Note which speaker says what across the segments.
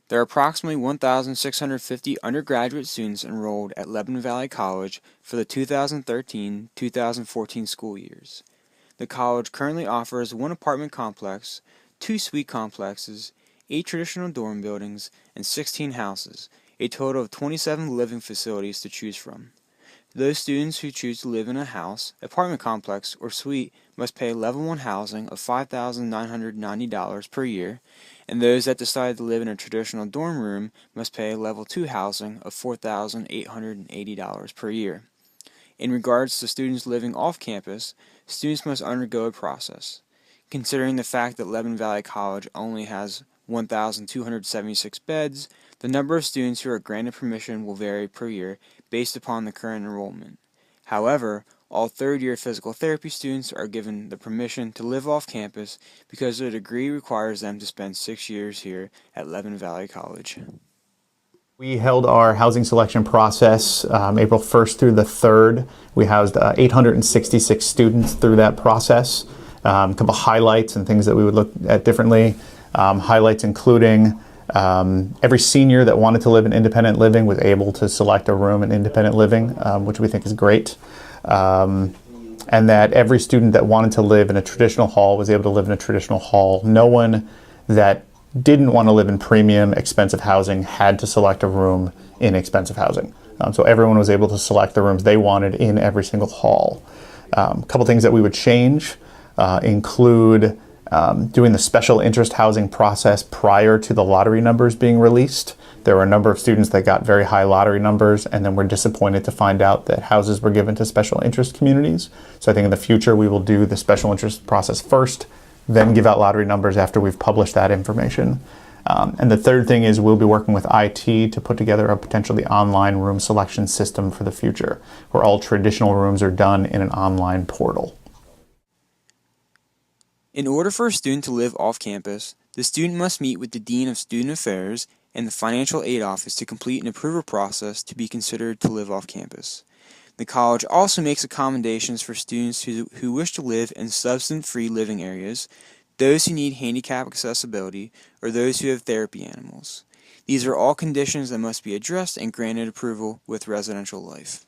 Speaker 1: There are approximately 1,650 undergraduate students enrolled at Lebanon Valley College for the 2013-2014 school years. The college currently offers one apartment complex, 2 suite complexes, 8 traditional dorm buildings, and 16 houses, a total of 27 living facilities to choose from. Those students who choose to live in a house, apartment complex, or suite must pay Level 1 housing of $5,990 per year, and those that decide to live in a traditional dorm room must pay Level 2 housing of $4,880 per year. In regards to students living off campus, students must undergo a process. Considering the fact that Lebanon Valley College only has 1,276 beds, the number of students who are granted permission will vary per year based upon the current enrollment. However, all third-year physical therapy students are given the permission to live off campus because their degree requires them to spend 6 years here at Lebanon Valley College.
Speaker 2: We held our housing selection process April 1st through the 3rd. We housed 866 students through that process. A couple highlights and things that we would look at differently. Highlights including every senior that wanted to live in independent living was able to select a room in independent living, which we think is great. And that every student that wanted to live in a traditional hall was able to live in a traditional hall. No one that didn't want to live in premium, expensive housing had to select a room in expensive housing. So everyone was able to select the rooms they wanted in every single hall. A couple things that we would change include doing the special interest housing process prior to the lottery numbers being released. There were a number of students that got very high lottery numbers and then were disappointed to find out that houses were given to special interest communities. So I think in the future we will do the special interest process first, then give out lottery numbers after we've published that information. And the third thing is we'll be working with IT to put together a potentially online room selection system for the future, where all traditional rooms are done in an online portal.
Speaker 1: In order for a student to live off campus, the student must meet with the Dean of Student Affairs and the Financial Aid Office to complete an approval process to be considered to live off campus. The college also makes accommodations for students who wish to live in substance-free living areas, those who need handicap accessibility, or those who have therapy animals. These are all conditions that must be addressed and granted approval with residential life.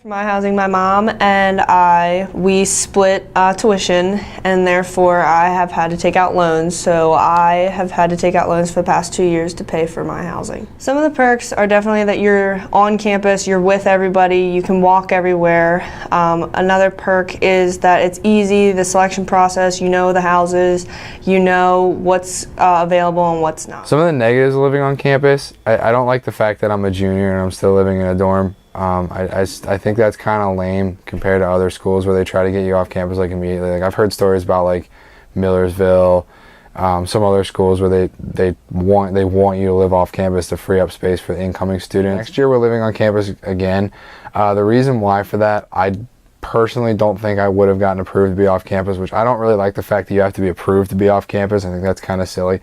Speaker 3: For my housing, my mom and we split tuition, and therefore I have had to take out loans. So I have had to take out loans for the past 2 years to pay for my housing. Some of the perks are definitely that you're on campus, you're with everybody, you can walk everywhere. Another perk is that it's easy, the selection process, you know the houses, you know what's available and what's not.
Speaker 4: Some of the negatives of living on campus, I don't like the fact that I'm a junior and I'm still living in a dorm. I think that's kind of lame compared to other schools where they try to get you off campus like immediately. Like I've heard stories about like Millersville, some other schools where they want you to live off campus to free up space for the incoming students. Next year we're living on campus again. The reason why for that, I personally don't think I would have gotten approved to be off campus, which I don't really like the fact that you have to be approved to be off campus. I think that's kind of silly,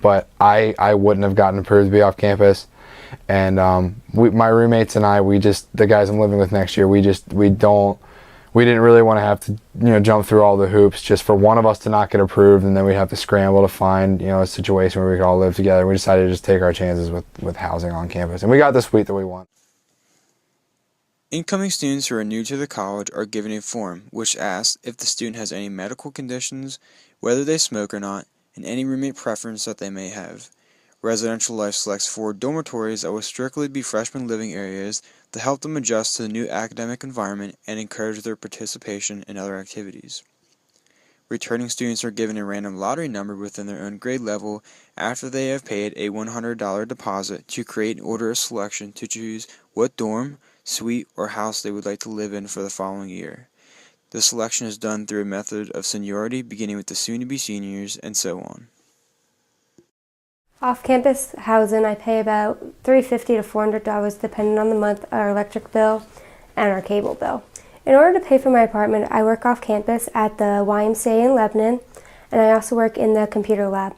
Speaker 4: but I wouldn't have gotten approved to be off campus. And my roommates and I, the guys I'm living with next year, we didn't really want to have to, jump through all the hoops just for one of us to not get approved, and then we'd have to scramble to find, a situation where we could all live together. We decided to just take our chances with housing on campus, and we got the suite that we want.
Speaker 1: Incoming students who are new to the college are given a form which asks if the student has any medical conditions, whether they smoke or not, and any roommate preference that they may have. Residential Life selects 4 dormitories that will strictly be freshman living areas to help them adjust to the new academic environment and encourage their participation in other activities. Returning students are given a random lottery number within their own grade level after they have paid a $100 deposit to create an order of selection to choose what dorm, suite, or house they would like to live in for the following year. The selection is done through a method of seniority beginning with the soon-to-be seniors and so on.
Speaker 5: Off-campus housing, I pay about $350 to $400 depending on the month, our electric bill and our cable bill. In order to pay for my apartment, I work off campus at the YMCA in Lebanon, and I also work in the computer lab.